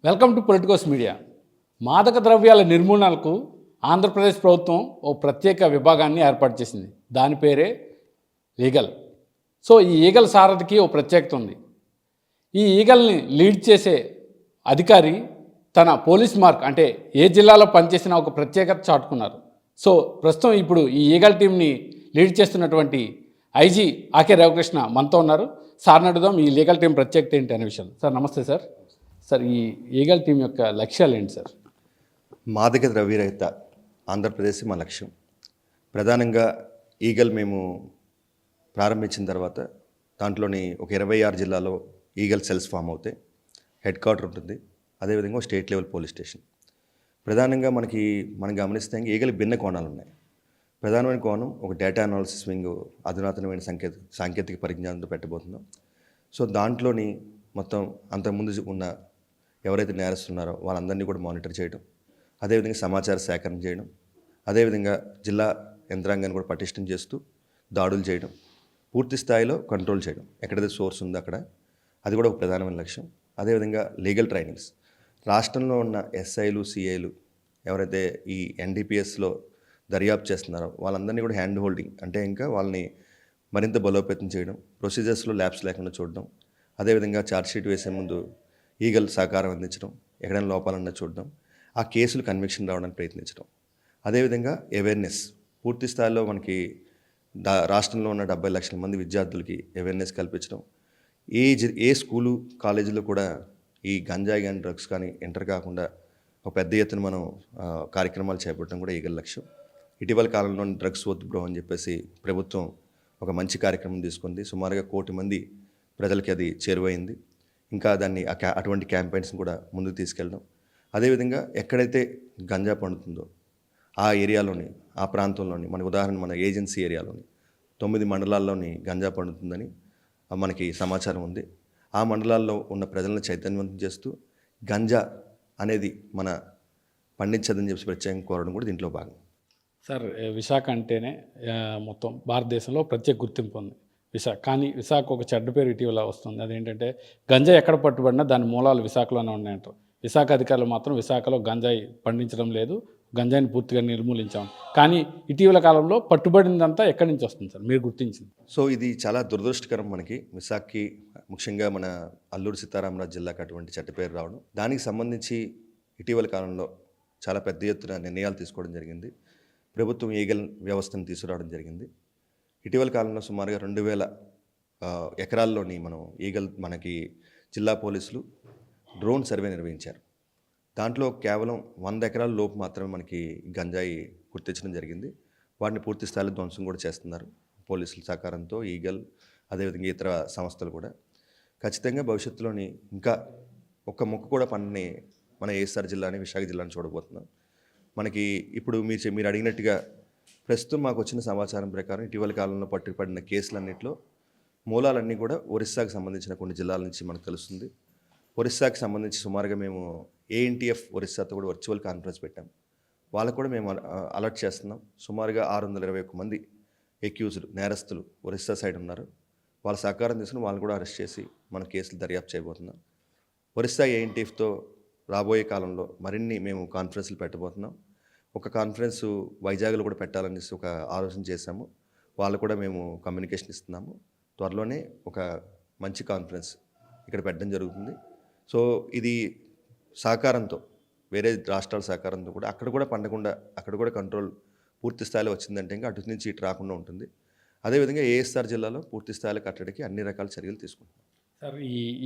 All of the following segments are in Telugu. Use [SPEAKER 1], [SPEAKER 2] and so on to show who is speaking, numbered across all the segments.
[SPEAKER 1] Welcome to Politicos media. మాదక ద్రవ్యాల నిర్మూలనకు ఆంధ్రప్రదేశ్ ప్రభుత్వం ఓ ప్రత్యేక విభాగాన్ని ఏర్పాటు చేసింది. దాని పేరే ఈగల్. సో ఈ ఈగల్ సారథికి ఓ ప్రత్యేకత ఉంది. ఈ ఈగల్ని లీడ్ చేసే అధికారి తన పోలీస్ మార్క్ అంటే ఏ జిల్లాలో పనిచేసినా ఒక ప్రత్యేకత చాటుకున్నారు. సో ప్రస్తుతం ఇప్పుడు ఈ ఈగల్ టీంని లీడ్ చేస్తున్నటువంటి ఐజీ ఆకే రవికృష్ణ మనతో ఉన్నారు. సార్ని అడుగుదాం ఈ లీగల్ టీం ప్రత్యేకత ఏంటి అనే విషయం. సార్ నమస్తే సార్. సార్ ఈ ఈగల్ టీం యొక్క లక్ష్యాలు ఏంటి సార్?
[SPEAKER 2] మాదక ద్రవ్యరహిత ఆంధ్రప్రదేశ్ మా లక్ష్యం. ప్రధానంగా ఈగల్ మేము ప్రారంభించిన తర్వాత దాంట్లోని ఒక 26 జిల్లాలో ఈగల్ సెల్స్ ఫామ్ అవుతాయి. హెడ్ క్వార్టర్ ఉంటుంది, అదేవిధంగా స్టేట్ లెవెల్ పోలీస్ స్టేషన్. ప్రధానంగా మనం గమనిస్తే ఈగల్ భిన్న కోణాలు ఉన్నాయి. ప్రధానమైన కోణం ఒక డేటా అనాలిసిస్ వింగ్, అధునాతనమైన సాంకేతిక పరిజ్ఞానంతో పెట్టబోతున్నాం. సో దాంట్లోని మొత్తం అంతకుముందు ఉన్న ఎవరైతే నేరస్తున్నారో వాళ్ళందరినీ కూడా మానిటర్ చేయడం, అదేవిధంగా సమాచార సేకరణ చేయడం, అదేవిధంగా జిల్లా యంత్రాంగాన్ని కూడా పటిష్టం చేస్తూ దాడులు చేయడం, పూర్తి స్థాయిలో కంట్రోల్ చేయడం, ఎక్కడైతే సోర్స్ ఉందో అక్కడ, అది కూడా ఒక ప్రధానమైన లక్ష్యం. అదేవిధంగా లీగల్ ట్రైనింగ్స్, రాష్ట్రంలో ఉన్న ఎస్ఐలు సిఐలు ఎవరైతే ఈ ఎన్డీపీఎస్లో దర్యాప్తు చేస్తున్నారో వాళ్ళందరినీ కూడా హ్యాండ్ హోల్డింగ్ అంటే ఇంకా వాళ్ళని మరింత బలోపేతం చేయడం, ప్రొసీజర్స్లో ల్యాబ్స్ లేకుండా చూడడం, అదేవిధంగా ఛార్జ్షీట్ వేసే ముందు ఈగల్ సహకారం అందించడం, ఎక్కడైనా లోపాలన్నా చూడడం, ఆ కేసులు కన్విక్షన్ రావడానికి ప్రయత్నించడం, అదేవిధంగా అవేర్నెస్ పూర్తి స్థాయిలో మనకి రాష్ట్రంలో ఉన్న 70 లక్షల మంది విద్యార్థులకి అవేర్నెస్ కల్పించడం, ఏ స్కూలు కాలేజీలో కూడా ఈ గంజాయి కానీ డ్రగ్స్ కానీ ఎంటర్ కాకుండా ఒక పెద్ద ఎత్తున మనం కార్యక్రమాలు చేపట్టడం కూడా ఈగల్ లక్ష్యం. ఇటీవల కాలంలో డ్రగ్స్ వద్దు బ్రో అని చెప్పేసి ప్రభుత్వం ఒక మంచి కార్యక్రమం తీసుకుంది. సుమారుగా 1 కోటి మంది ప్రజలకి అది చేరువైంది. ఇంకా దాన్ని అటువంటి క్యాంపెయిన్స్ని కూడా ముందుకు తీసుకెళ్ళడం, అదేవిధంగా ఎక్కడైతే గంజా పండుతుందో ఆ ఏరియాలోని, ఆ ప్రాంతంలోని, మన ఏజెన్సీ ఏరియాలోని 9 మండలాల్లోని గంజా పండుతుందని మనకి సమాచారం ఉంది. ఆ మండలాల్లో ఉన్న ప్రజలను చైతన్యవంతం చేస్తూ గంజా అనేది మన పండించదని చెప్పి ప్రత్యేకంగా కోరడం కూడా దీంట్లో భాగం.
[SPEAKER 1] సార్ విశాఖ అంటేనే మొత్తం భారతదేశంలో ప్రత్యేక గుర్తింపు ఉంది విశాఖ. కానీ విశాఖ ఒక చెడ్డ పేరు ఇటీవల వస్తుంది. అదేంటంటే గంజాయి ఎక్కడ పట్టుబడినా దాని మూలాలు విశాఖలోనే ఉన్నాయంటారు. విశాఖ అధికారులు మాత్రం విశాఖలో గంజాయి పండించడం లేదు, గంజాయిని పూర్తిగా నిర్మూలించాం. కానీ ఇటీవల కాలంలో పట్టుబడిందంతా ఎక్కడి నుంచి వస్తుంది సార్ మీరు గుర్తించింది?
[SPEAKER 2] సో ఇది చాలా దురదృష్టకరం. మనకి విశాఖకి ముఖ్యంగా మన అల్లూరు సీతారామరాజు జిల్లాకి అటువంటి చెడ్డ పేరు రావడం, దానికి సంబంధించి ఇటీవల కాలంలో చాలా పెద్ద ఎత్తున నిర్ణయాలు తీసుకోవడం జరిగింది. ప్రభుత్వం ఈగల్ వ్యవస్థను తీసుకురావడం జరిగింది. ఇటీవల కాలంలో సుమారుగా 2000 ఎకరాల్లోని మనకి జిల్లా పోలీసులు డ్రోన్ సర్వే నిర్వహించారు. దాంట్లో కేవలం 100 ఎకరాల లోపు మాత్రమే మనకి గంజాయి గుర్తించడం జరిగింది. వాటిని పూర్తి స్థాయిలో ధ్వంసం కూడా చేస్తున్నారు పోలీసుల సహకారంతో ఈగల్, అదేవిధంగా ఇతర సంస్థలు కూడా. ఖచ్చితంగా భవిష్యత్తులోని ఇంకా ఒక్క మొక్క కూడా పంటని మన ఏఎస్ఆర్ జిల్లాని, విశాఖ జిల్లాని చూడబోతున్నాం. మనకి ఇప్పుడు మీరు అడిగినట్టుగా ప్రస్తుతం మాకు వచ్చిన సమాచారం ప్రకారం ఇటీవల కాలంలో పట్టుబడిన కేసులన్నింటిలో మూలాలన్నీ కూడా ఒరిస్సాకు సంబంధించిన కొన్ని జిల్లాల నుంచి మనకు తెలుస్తుంది. ఒరిస్సాకి సంబంధించి సుమారుగా మేము ఏఎన్టీఎఫ్ ఒరిస్సాతో కూడా వర్చువల్ కాన్ఫరెన్స్ పెట్టాం. వాళ్ళకు కూడా మేము అలర్ట్ చేస్తున్నాం. సుమారుగా 621 మంది ఎక్యూజ్డ్ నేరస్తులు ఒరిస్సా సైడ్ ఉన్నారు. వాళ్ళ సహకారం తీసుకుని వాళ్ళని కూడా అరెస్ట్ చేసి మన కేసులు దర్యాప్తు చేయబోతున్నాం. ఒరిస్సా ఏఎన్టీఎఫ్తో రాబోయే కాలంలో మరిన్ని మేము కాన్ఫరెన్స్లు పెట్టబోతున్నాం. ఒక కాన్ఫరెన్స్ వైజాగ్లో కూడా పెట్టాలని ఒక ఆలోచన చేశాము. వాళ్ళు కూడా మేము కమ్యూనికేషన్ ఇస్తున్నాము. త్వరలోనే ఒక మంచి కాన్ఫరెన్స్ ఇక్కడ పెట్టడం జరుగుతుంది. సో ఇది సహకారంతో, వేరే రాష్ట్రాల సహకారంతో కూడా అక్కడ కూడా పండకుండా, అక్కడ కూడా కంట్రోల్ పూర్తి స్థాయిలో వచ్చిందంటే ఇంకా అటు నుంచి ఇటు రాకుండా ఉంటుంది. అదేవిధంగా ఏఎస్ఆర్ జిల్లాలో పూర్తి స్థాయిలో కట్టడికి అన్ని రకాల చర్యలు తీసుకుంటున్నాం.
[SPEAKER 1] సార్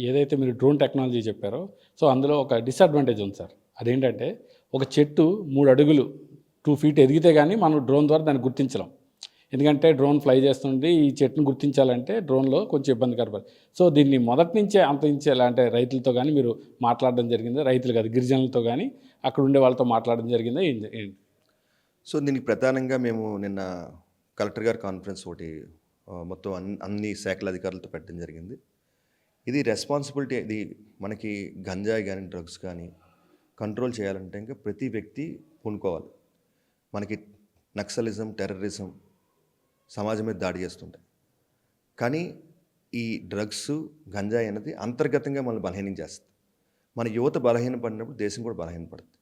[SPEAKER 1] ఏదైతే మీరు డ్రోన్ టెక్నాలజీ చెప్పారో, సో అందులో ఒక డిసడ్వాంటేజ్ ఉంది సార్. అదేంటంటే ఒక చెట్టు 3 అడుగులు 2 ఫీట్ ఎదిగితే కానీ మనం డ్రోన్ ద్వారా దాన్ని గుర్తించలేం. ఎందుకంటే డ్రోన్ ఫ్లై చేస్తుంటే ఈ చెట్టును గుర్తించాలంటే డ్రోన్లో కొంచెం ఇబ్బందికర. సో దీన్ని మొదటి నుంచే అంతరించేలా అంటే రైతులతో కానీ మీరు మాట్లాడడం జరిగింది, రైతులు కాదు గిరిజనులతో కానీ అక్కడ ఉండే వాళ్ళతో మాట్లాడడం జరిగిందా ఏంటి?
[SPEAKER 2] సో దీనికి ప్రధానంగా మేము నిన్న కలెక్టర్ గారి కాన్ఫరెన్స్ ఒకటి మొత్తం అన్ని శాఖల అధికారులతో పెట్టడం జరిగింది. ఇది రెస్పాన్సిబిలిటీ. ఇది మనకి గంజాయి కానీ డ్రగ్స్ కానీ కంట్రోల్ చేయాలంటే ఇంకా ప్రతి వ్యక్తి పూనుకోవాలి. మనకి నక్సలిజం, టెర్రరిజం సమాజం మీద దాడి చేస్తుంటాయి. కానీ ఈ డ్రగ్స్, గంజాయి అనేది అంతర్గతంగా మనల్ని బలహీనం చేస్తుంది. మన యువత బలహీనపడినప్పుడు దేశం కూడా బలహీనపడుతుంది.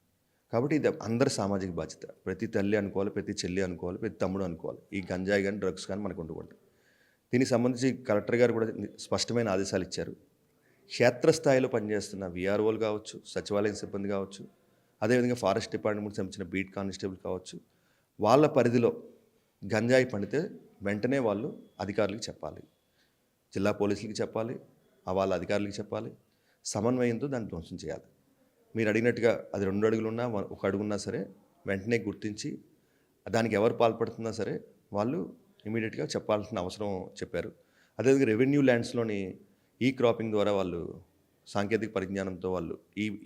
[SPEAKER 2] కాబట్టి ఇది అందరి సామాజిక బాధ్యత. ప్రతి తల్లి అనుకోవాలి, ప్రతి చెల్లి అనుకోవాలి, ప్రతి తమ్ముడు అనుకోవాలి. ఈ గంజాయి కానీ, డ్రగ్స్ కానీ మనకు ఉండకూడదు. దీనికి సంబంధించి కలెక్టర్ గారు కూడా స్పష్టమైన ఆదేశాలు ఇచ్చారు. క్షేత్రస్థాయిలో పనిచేస్తున్న వీఆర్ఓలు కావచ్చు, సచివాలయం సిబ్బంది కావచ్చు, అదేవిధంగా ఫారెస్ట్ డిపార్ట్మెంట్కి సంబంధించిన బీట్ కానిస్టేబుల్ కావచ్చు, వాళ్ళ పరిధిలో గంజాయి పండితే వెంటనే వాళ్ళు అధికారులకు చెప్పాలి. జిల్లా పోలీసులకి చెప్పాలి, వాళ్ళ అధికారులకు చెప్పాలి. సమన్వయంతో దాన్ని ధ్వంసం చేయాలి. మీరు అడిగినట్టుగా అది 2 అడుగులున్నా 1 అడుగున్నా సరే వెంటనే గుర్తించి దానికి ఎవరు పాల్పడుతున్నా సరే వాళ్ళు ఇమీడియట్గా చెప్పాల్సిన అవసరం చెప్పారు. అదేవిధంగా రెవెన్యూ ల్యాండ్స్లోని ఈ క్రాపింగ్ ద్వారా వాళ్ళు సాంకేతిక పరిజ్ఞానంతో వాళ్ళు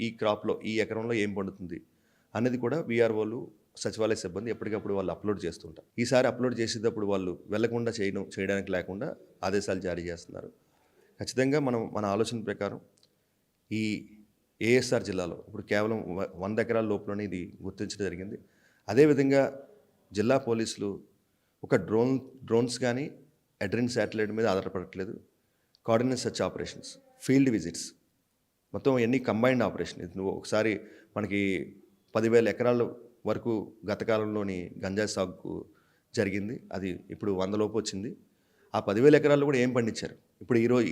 [SPEAKER 2] ఈ క్రాప్లో ఈ ఎకరంలో ఏం పండుతుంది అనేది కూడా వీఆర్ఓలు సచివాలయ సిబ్బంది ఎప్పటికప్పుడు వాళ్ళు అప్లోడ్ చేస్తుంటారు. ఈసారి అప్లోడ్ చేసేటప్పుడు వాళ్ళు వెళ్లకుండా చేయడానికి లేకుండా ఆదేశాలు జారీ చేస్తున్నారు. ఖచ్చితంగా మన ఆలోచన ప్రకారం ఈ ఏఎస్ఆర్ జిల్లాలో ఇప్పుడు కేవలం 100 ఎకరాల లోపులోనే ఇది గుర్తించడం జరిగింది. అదేవిధంగా జిల్లా పోలీసులు ఒక డ్రోన్స్ కానీ అడ్రిన్ శాటిలైట్ మీద ఆధారపడట్లేదు. Coordinate search operations, field visits, మొత్తం ఎన్ని కంబైన్డ్ ఆపరేషన్. ఇది నువ్వు ఒకసారి మనకి 10,000 ఎకరాల వరకు గత కాలంలోని గంజాయి సాగుకు జరిగింది. అది ఇప్పుడు 100 లోపు వచ్చింది. ఆ 10,000 ఎకరాల్లో కూడా ఏం పండించారు, ఇప్పుడు ఈరోజు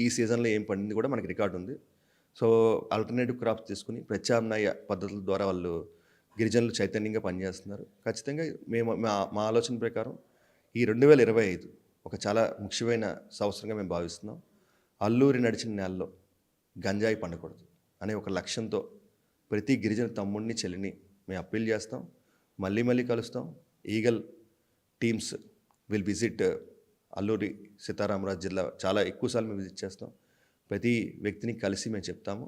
[SPEAKER 2] ఈ సీజన్లో ఏం పండింది కూడా మనకి రికార్డు ఉంది. సో ఆల్టర్నేటివ్ క్రాప్స్ తీసుకుని ప్రత్యామ్నాయ పద్ధతుల ద్వారా వాళ్ళు గిరిజనులు చైతన్యంగా పనిచేస్తున్నారు. ఖచ్చితంగా మా ఆలోచన ప్రకారం ఈ 2025 ఒక చాలా ముఖ్యమైన సంవత్సరంగా మేము భావిస్తున్నాం. అల్లూరి నడిచిన నేలలో గంజాయి పండకూడదు అనే ఒక లక్ష్యంతో ప్రతి గిరిజన తమ్ముడిని చెల్లిని మేము అప్పీల్ చేస్తాం. మళ్ళీ కలుస్తాం. Eagle teams will visit Alluri Sitaramaraju జిల్లా చాలా ఎక్కువసార్లు మేము విజిట్ చేస్తాం. ప్రతి వ్యక్తిని కలిసి మేము చెప్తాము,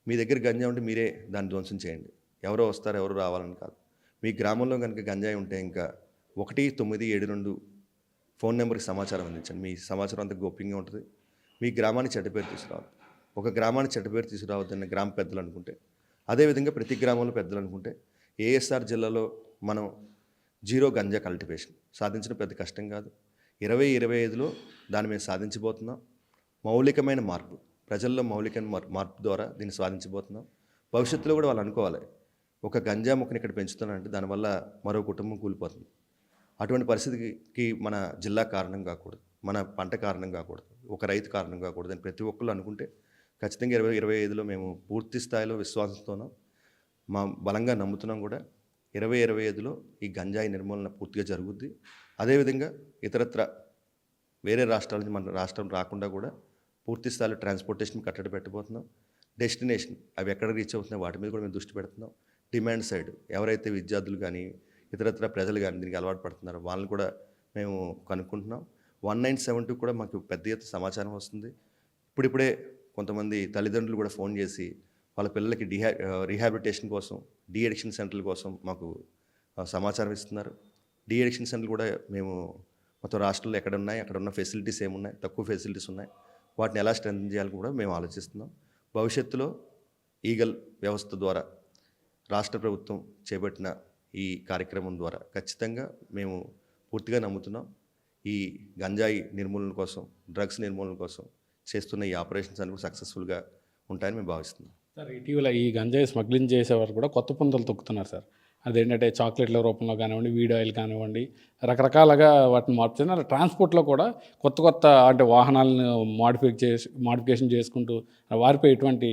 [SPEAKER 2] మీ దగ్గర గంజాయి ఉంటే మీరే దాన్ని ధ్వంసం చేయండి. ఎవరో వస్తారు, ఎవరు రావాలని కాదు. మీ గ్రామంలో కనుక గంజాయి ఉంటే ఇంకా 1972 ఫోన్ నెంబర్కి సమాచారం అందించండి. మీ సమాచారం అంతా గోప్యంగా ఉంటుంది. మీ గ్రామానికి చెడ్డ పేరు తీసుకురావద్దు. ఒక గ్రామానికి చెడ్డ పేరు తీసుకురావద్దని గ్రామ పెద్దలు అనుకుంటే, అదేవిధంగా ప్రతి గ్రామంలో పెద్దలు అనుకుంటే ఏఎస్ఆర్ జిల్లాలో మనం 0 గంజా కల్టివేషన్ సాధించడం పెద్ద కష్టం కాదు. 2025లో దాన్ని మేము సాధించబోతున్నాం. మౌలికమైన మార్పు, ప్రజల్లో మౌలికమైన మార్పు ద్వారా దీన్ని సాధించబోతున్నాం. భవిష్యత్తులో కూడా వాళ్ళు అనుకోవాలి, ఒక గంజా మొక్కని ఇక్కడ పెంచుతున్నారంటే దానివల్ల మరో కుటుంబం కూలిపోతుంది. అటువంటి పరిస్థితికి మన జిల్లా కారణం కాకూడదు, మన పంట కారణం కాకూడదు, ఒక రైతు కారణం కాకూడదు అని ప్రతి ఒక్కళ్ళు అనుకుంటే ఖచ్చితంగా 2025లో మేము పూర్తి స్థాయిలో విశ్వాసంతోనూ బలంగా నమ్ముతున్నాం కూడా 2025లో ఈ గంజాయి నిర్మూలన పూర్తిగా జరుగుద్ది. అదేవిధంగా ఇతరత్ర వేరే రాష్ట్రాల నుంచి మన రాష్ట్రం రాకుండా కూడా పూర్తి స్థాయిలో ట్రాన్స్పోర్టేషన్ కట్టడి పెట్టబోతున్నాం. డెస్టినేషన్ అవి ఎక్కడ రీచ్ అవుతున్నాయి వాటి మీద కూడా మేము దృష్టి పెడుతున్నాం. డిమాండ్ సైడ్ ఎవరైతే విద్యార్థులు కానీ ఇతరత్ర ప్రజలు కానీ దీనికి అలవాటు పడుతున్నారో వాళ్ళని కూడా మేము కనుక్కుంటున్నాం. 1972 కూడా మాకు పెద్ద ఎత్తున సమాచారం వస్తుంది. ఇప్పుడిప్పుడే కొంతమంది తల్లిదండ్రులు కూడా ఫోన్ చేసి వాళ్ళ పిల్లలకి రీహాబిలిటేషన్ కోసం, డీ అడిక్షన్ సెంటర్ల కోసం మాకు సమాచారం ఇస్తున్నారు. డీ అడిక్షన్ సెంటర్లు కూడా మేము మొత్తం రాష్ట్రంలో ఎక్కడ ఉన్నాయి, అక్కడ ఉన్న ఫెసిలిటీస్ ఏమున్నాయి, తక్కువ ఫెసిలిటీస్ ఉన్నాయి, వాటిని ఎలా స్ట్రెంథెన్ చేయాలని కూడా మేము ఆలోచిస్తున్నాం. భవిష్యత్తులో ఈగల్ వ్యవస్థ ద్వారా రాష్ట్ర ప్రభుత్వం చేపట్టిన ఈ కార్యక్రమం ద్వారా ఖచ్చితంగా మేము పూర్తిగా నమ్ముతున్నాం, ఈ గంజాయి నిర్మూలన కోసం, డ్రగ్స్ నిర్మూలన కోసం చేస్తున్న ఈ ఆపరేషన్స్ అన్ని సక్సెస్ఫుల్గా ఉంటాయని మేము భావిస్తున్నాం.
[SPEAKER 1] సార్ ఇటీవల ఈ గంజాయి స్మగ్లింగ్ చేసేవారు కూడా కొత్త పుంతలు తొక్కుతున్నారు సార్. అదేంటంటే చాక్లెట్ల రూపంలో కానివ్వండి, వీడ్ ఆయిల్ కానివ్వండి, రకరకాలుగా వాటిని మార్చుతున్నారు. ట్రాన్స్పోర్ట్లో కూడా కొత్త అంటే వాహనాలను మాడిఫికేషన్ చేసుకుంటూ వారిపై ఎటువంటి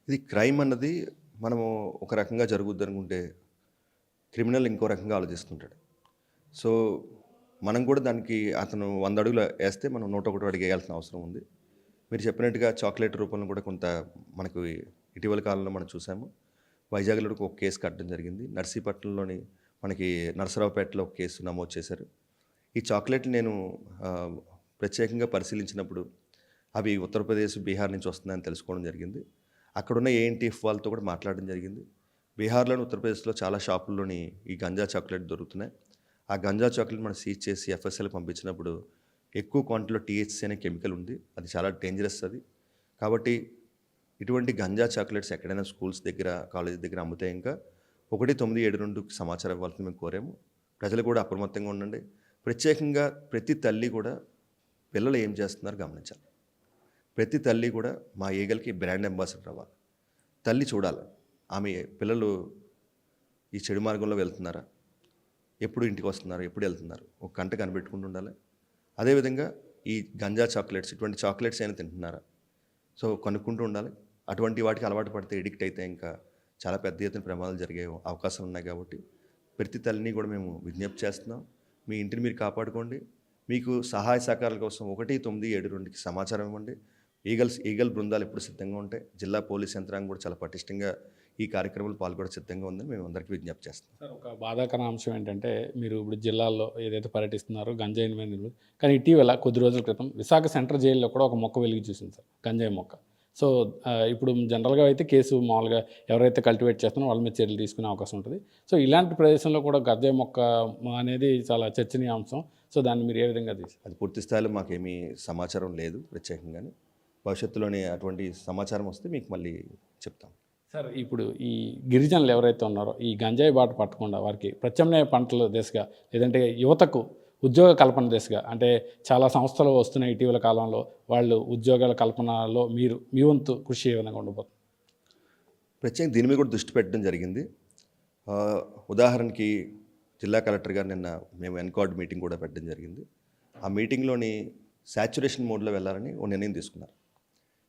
[SPEAKER 2] ఇది క్రైమ్ అన్నది మనము ఒక రకంగా జరుగుద్ది అనుకుంటే క్రిమినల్ ఇంకో రకంగా ఆలోచిస్తుంటాడు. సో మనం కూడా దానికి అతను 100 అడుగులు వేస్తే మనం 101 అడుగు వేయాల్సిన అవసరం ఉంది. మీరు చెప్పినట్టుగా చాక్లెట్ రూపంలో కూడా కొంత మనకు ఇటీవల కాలంలో మనం చూసాము. వైజాగ్లో ఒక కేసు కట్టడం జరిగింది. నర్సీపట్నంలోని మనకి నరసరావుపేటలో ఒక కేసు నమోదు చేశారు. ఈ చాక్లెట్లు నేను ప్రత్యేకంగా పరిశీలించినప్పుడు అవి ఉత్తరప్రదేశ్, బీహార్ నుంచి వస్తున్నాయని తెలుసుకోవడం జరిగింది. అక్కడున్న ఏఎన్టీఎఫ్ వాళ్ళతో కూడా మాట్లాడడం జరిగింది. బీహార్లోని, ఉత్తరప్రదేశ్లో చాలా షాపుల్లోని ఈ గంజా చాక్లెట్ దొరుకుతున్నాయి. ఆ గంజా చాక్లెట్ మనం సీజ్ చేసి ఎఫ్ఎస్ఎల్కి పంపించినప్పుడు ఎక్కువ క్వాంటిటీలో టీహెచ్సీ అనే కెమికల్ ఉంది. అది చాలా డేంజరస్ అది. కాబట్టి ఇటువంటి గంజా చాక్లెట్స్ ఎక్కడైనా స్కూల్స్ దగ్గర, కాలేజ్ దగ్గర అమ్మితే ఇంకా 1972కి సమాచారం ఇవ్వాలని మేము కోరాము. ప్రజలు కూడా అప్రమత్తంగా ఉండండి. ప్రత్యేకంగా ప్రతి తల్లి కూడా పిల్లలు ఏం చేస్తున్నారు గమనించాలి. ప్రతి తల్లి కూడా మా ఈగల్కి బ్రాండ్ అంబాసిడర్ అవ్వాలి. తల్లి చూడాలి, ఆమె పిల్లలు ఈ చెడు మార్గంలో వెళ్తున్నారా, ఎప్పుడు ఇంటికి వస్తున్నారు, ఎప్పుడు వెళ్తున్నారు, ఒక కంట కనిపెట్టుకుంటూ ఉండాలి. అదేవిధంగా ఈ గంజా చాక్లెట్స్, ఇటువంటి చాక్లెట్స్ అయినా తింటున్నారా, సో కనుక్కుంటూ ఉండాలి. అటువంటి వాటికి అలవాటు పడితే, ఎడిక్ట్ అయితే ఇంకా చాలా పెద్ద ఎత్తున ప్రమాదాలు జరిగే అవకాశాలు ఉన్నాయి. కాబట్టి ప్రతి తల్లిని కూడా మేము విజ్ఞప్తి చేస్తున్నాం, మీ ఇంటిని మీరు కాపాడుకోండి. మీకు సహాయ సహకారాల కోసం 1972కి సమాచారం ఇవ్వండి. ఈగల్ బృందాలు ఎప్పుడు సిద్ధంగా ఉంటాయి. జిల్లా పోలీస్ యంత్రాంగం కూడా చాలా పటిష్టంగా ఈ కార్యక్రమంలో పాల్గొనడం సిద్ధంగా ఉందని మేము అందరికీ విజ్ఞప్తి చేస్తున్నాం.
[SPEAKER 1] సార్, ఒక బాధాకర అంశం ఏంటంటే మీరు ఇప్పుడు జిల్లాల్లో ఏదైతే పర్యటిస్తున్నారో గంజాయి మీద, కానీ ఇటీవల కొద్ది రోజుల క్రితం విశాఖ సెంట్రల్ జైల్లో కూడా ఒక మొక్క వెలిగి చూసింది సార్, గంజాయి మొక్క. సో ఇప్పుడు జనరల్గా అయితే కేసు మామూలుగా ఎవరైతే కల్టివేట్ చేస్తున్నారో వాళ్ళ మీద చర్యలు తీసుకునే అవకాశం ఉంటుంది. సో ఇలాంటి ప్రదేశంలో కూడా గంజాయి మొక్క అనేది చాలా చర్చనీయాంశం. సో దాన్ని మీరు ఏ విధంగా
[SPEAKER 2] అది పూర్తి స్థాయిలో మాకేమీ సమాచారం లేదు ప్రత్యేకంగానే. భవిష్యత్తులోనే అటువంటి సమాచారం వస్తే మీకు మళ్ళీ చెప్తాం.
[SPEAKER 1] సార్, ఇప్పుడు ఈ గిరిజనులు ఎవరైతే ఉన్నారో ఈ గంజాయి బాట పట్టకుండా వారికి ప్రత్యామ్నాయ పంటల దిశగా, లేదంటే యువతకు ఉద్యోగ కల్పన దిశగా, అంటే చాలా సంస్థలు వస్తున్నాయి ఇటీవల కాలంలో, వాళ్ళు ఉద్యోగాల కల్పనలో మీ వంతు కృషి ఏ విధంగా ఉండబోతుంది?
[SPEAKER 2] ప్రత్యేకంగా దీని మీద కూడా దృష్టి పెట్టడం జరిగింది. ఉదాహరణకి జిల్లా కలెక్టర్ గారు నిన్న మేము ఎన్కార్డ్ మీటింగ్ కూడా పెట్టడం జరిగింది. ఆ మీటింగ్లోని శాచ్యురేషన్ మోడ్లో వెళ్ళాలని ఓ నిర్ణయం తీసుకున్నారు.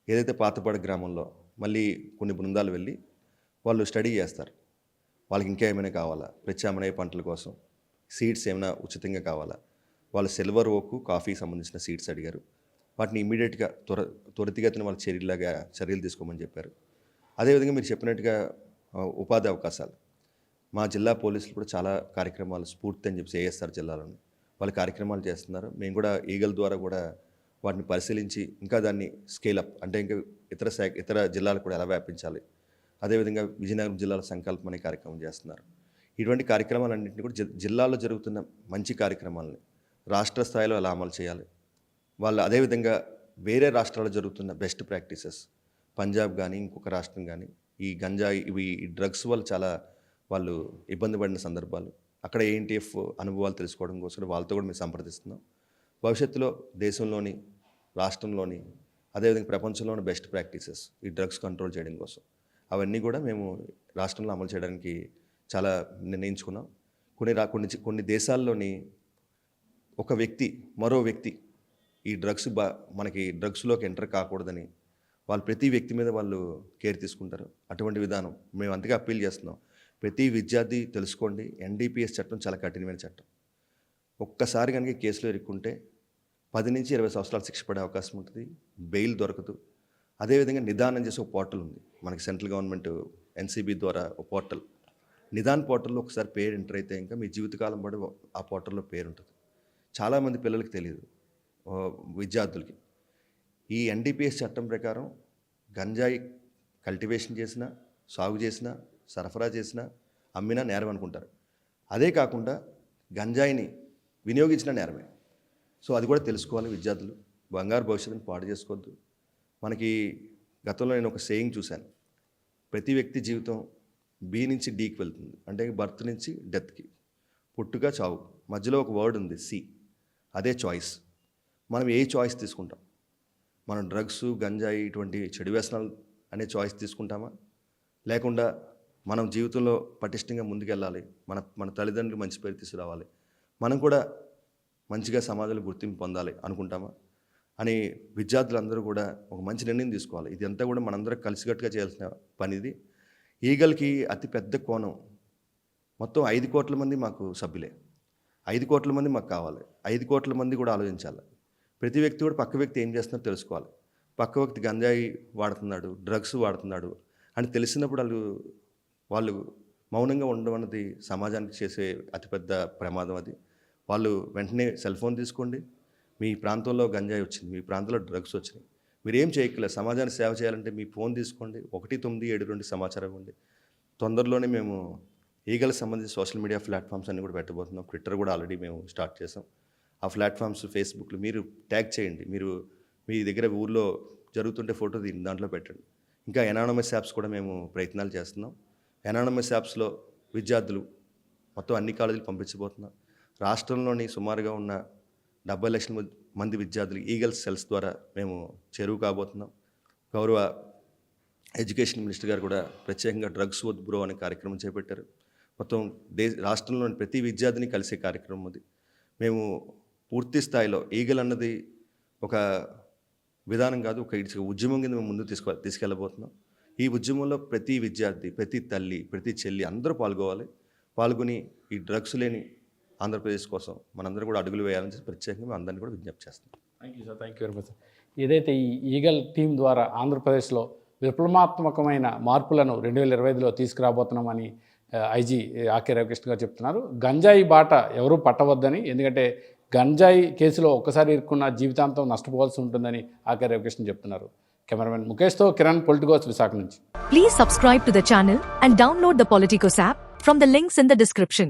[SPEAKER 2] ఏదైతే పాతపాడు గ్రామంలో మళ్ళీ కొన్ని బృందాలు వెళ్ళి వాళ్ళు స్టడీ చేస్తారు, వాళ్ళకి ఇంకా ఏమైనా కావాలా, ప్రత్యామ్నాయ పంటల కోసం సీడ్స్ ఏమైనా ఉచితంగా కావాలా, వాళ్ళు సిల్వర్ ఓకు కాఫీకి సంబంధించిన సీడ్స్ అడిగారు. వాటిని ఇమీడియట్గా త్వరితగతిన వాళ్ళ చర్యలు తీసుకోమని చెప్పారు. అదేవిధంగా మీరు చెప్పినట్టుగా ఉపాధి అవకాశాలు, మా జిల్లా పోలీసులు కూడా చాలా కార్యక్రమాలు స్ఫూర్తి అని చెప్పి ఏఎస్ఆర్ జిల్లాలోని వాళ్ళు కార్యక్రమాలు చేస్తున్నారు. మేము కూడా ఈగల్ ద్వారా కూడా వాటిని పరిశీలించి ఇంకా దాన్ని స్కేలప్, అంటే ఇంకా ఇతర జిల్లాలకు కూడా ఎలా వ్యాపించాలి, అదేవిధంగా విజయనగరం జిల్లాలో సంకల్పం అనే కార్యక్రమం చేస్తున్నారు. ఇటువంటి కార్యక్రమాలన్నింటినీ కూడా జిల్లాలో జరుగుతున్న మంచి కార్యక్రమాలని రాష్ట్ర స్థాయిలో ఎలా అమలు చేయాలి, వాళ్ళు అదేవిధంగా వేరే రాష్ట్రాల్లో జరుగుతున్న బెస్ట్ ప్రాక్టీసెస్, పంజాబ్ కానీ ఇంకొక రాష్ట్రం కానీ ఈ గంజాయి ఈ డ్రగ్స్ వల్ల చాలా వాళ్ళు ఇబ్బంది పడిన సందర్భాలు, అక్కడ ఏఎన్టీఎఫ్ అనుభవాలు తెలుసుకోవడం కోసం వాళ్ళతో కూడా మేము సంప్రదిస్తున్నాం. భవిష్యత్తులో దేశంలోని, రాష్ట్రంలోని, అదేవిధంగా ప్రపంచంలోని బెస్ట్ ప్రాక్టీసెస్ ఈ డ్రగ్స్ కంట్రోల్ చేయడం కోసం అవన్నీ కూడా మేము రాష్ట్రంలో అమలు చేయడానికి చాలా నిర్ణయించుకున్నాం. కొన్ని దేశాల్లోని ఒక వ్యక్తి మరో వ్యక్తి ఈ మనకి డ్రగ్స్లోకి ఎంటర్ కాకూడదని వాళ్ళు ప్రతి వ్యక్తి మీద వాళ్ళు కేర్ తీసుకుంటారు. అటువంటి విధానం మేము అంతగా అప్పీల్ చేస్తున్నాం. ప్రతి విద్యార్థి తెలుసుకోండి, ఎన్డీపీఎస్ చట్టం చాలా కఠినమైన చట్టం. ఒక్కసారి కనుక కేసులో ఇరుక్కుంటే 10 నుంచి 20 సంవత్సరాలు శిక్ష పడే అవకాశం ఉంటుంది, బెయిల్ దొరకదు. అదేవిధంగా నిదానం చేసే ఒక పోర్టల్ ఉంది మనకి, సెంట్రల్ గవర్నమెంట్ ఎన్సీబీ ద్వారా ఒక పోర్టల్, నిదాన్ పోర్టల్లో ఒకసారి పేరు ఎంటర్ అయితే ఇంకా మీ జీవితకాలం పాటు ఆ పోర్టల్లో పేరు ఉంటుంది. చాలామంది పిల్లలకి తెలియదు, విద్యార్థులకి. ఈ ఎన్డీపీఎస్ చట్టం ప్రకారం గంజాయి కల్టివేషన్ చేసినా, సాగు చేసినా, సరఫరా చేసినా, అమ్మినా నేరం అనుకుంటారు. అదే కాకుండా గంజాయిని వినియోగించిన నేరమే. సో అది కూడా తెలుసుకోవాలి విద్యార్థులు. బంగారు భవిష్యత్తుని పాడు చేసుకోవద్దు. మనకి గతంలో నేను ఒక సేయింగ్ చూశాను, ప్రతి వ్యక్తి జీవితం బి నుంచి డీకి వెళ్తుంది, అంటే బర్త్ నుంచి డెత్కి, పుట్టుక చావు, మధ్యలో ఒక వర్డ్ ఉంది సి, అదే చాయిస్. మనం ఏ చాయిస్ తీసుకుంటాం? మనం డ్రగ్స్, గంజాయి ఇటువంటి చెడు వ్యసనాలు అనే చాయిస్ తీసుకుంటామా, లేకుండా మనం జీవితంలో పటిష్టంగా ముందుకెళ్ళాలి, మన తల్లిదండ్రులు మంచి పేరు తీసుకురావాలి, మనం కూడా మంచిగా సమాజంలో గుర్తింపు పొందాలి అనుకుంటామా అని విద్యార్థులందరూ కూడా ఒక మంచి నిర్ణయం తీసుకోవాలి. ఇది అంతా కూడా మనందరం కలిసికట్టుగా చేయాల్సిన పని ఇది. ఈగల్కి అతి పెద్ద కోణం, మొత్తం 5 కోట్ల మంది మాకు సభ్యులే, 5 కోట్ల మంది మాకు కావాలి, 5 కోట్ల మంది కూడా ఆలోచించాలి. ప్రతి వ్యక్తి కూడా పక్క వ్యక్తి ఏం చేస్తున్నారో తెలుసుకోవాలి. పక్క వ్యక్తి గంజాయి వాడుతున్నాడు, డ్రగ్స్ వాడుతున్నాడు అని తెలిసినప్పుడు వాళ్ళు మౌనంగా ఉండడం అన్నది సమాజానికి చేసే అతిపెద్ద ప్రమాదం. అది వాళ్ళు వెంటనే సెల్ ఫోన్ తీసుకోండి, మీ ప్రాంతంలో గంజాయి వచ్చింది, మీ ప్రాంతంలో డ్రగ్స్ వచ్చినాయి, మీరు ఏం చేయక్కర్లేదు, సమాజానికి సేవ చేయాలంటే మీ ఫోన్ తీసుకోండి, 1972 సమాచారం ఇవ్వండి. తొందరలోనే మేము ఈగలకు సంబంధించి సోషల్ మీడియా ప్లాట్ఫామ్స్ అన్నీ కూడా పెట్టబోతున్నాం. ట్విట్టర్ కూడా ఆల్రెడీ మేము స్టార్ట్ చేసాం. ఆ ప్లాట్ఫామ్స్, ఫేస్బుక్లో మీరు ట్యాగ్ చేయండి, మీ దగ్గర ఊర్లో జరుగుతుంటే ఫోటో దాంట్లో పెట్టండి. ఇంకా ఎనానమస్ యాప్స్ కూడా మేము ప్రయత్నాలు చేస్తున్నాం. ఎనానమస్ యాప్స్లో విద్యార్థులు మొత్తం అన్ని కాలేజీలు పంపించబోతున్నాం. రాష్ట్రంలోని సుమారుగా ఉన్న 70 లక్షల మంది విద్యార్థులు ఈగల్స్ సెల్స్ ద్వారా మేము చేరువు కాబోతున్నాం. గౌరవ ఎడ్యుకేషన్ మినిస్టర్ గారు కూడా ప్రత్యేకంగా డ్రగ్స్ వద్దు బ్రో అనే కార్యక్రమం చేపట్టారు. మొత్తం రాష్ట్రంలోని ప్రతి విద్యార్థిని కలిసే కార్యక్రమం అది. మేము పూర్తి స్థాయిలో ఈగల్ అన్నది ఒక విధానం కాదు, ఒక ఇట్స్ ఉద్యమం కింద మేము ముందు తీసుకెళ్ళబోతున్నాం. ఈ ఉద్యమంలో ప్రతి విద్యార్థి, ప్రతి తల్లి, ప్రతి చెల్లి అందరూ పాల్గొని ఈ డ్రగ్స్ లేని ఆంధ్రప్రదేశ్ కోసం మనందరూ కూడా అడుగులు వేయాలని చెప్పి ప్రత్యేకంగా మేము అందరినీ కూడా విజ్ఞప్తి చేస్తున్నాం.
[SPEAKER 1] Thank you sir, thank you very much sir. ఏదైతే ఈ ఈగల్ టీం ద్వారా ఆంధ్రప్రదేశ్లో విప్లవాత్మకమైన మార్పులను 2025లో తీసుకురాబోతున్నామని ఐజీ ఆకే రవికృష్ణ గారు చెప్తున్నారు. గంజాయి బాట ఎవరూ పట్టవద్దని, ఎందుకంటే గంజాయి కేసులో ఒక్కసారి ఇరుక్కున్న జీవితాంతం నష్టపోవాల్సి ఉంటుందని ఆకే రవికృష్ణ చెప్తున్నారు. కెమెరామెన్ ముఖేష్తో కిరణ్, పొలిటికోస్, విశాఖ నుంచి.
[SPEAKER 3] Please subscribe to the channel and download the Politicos app from the links in the description.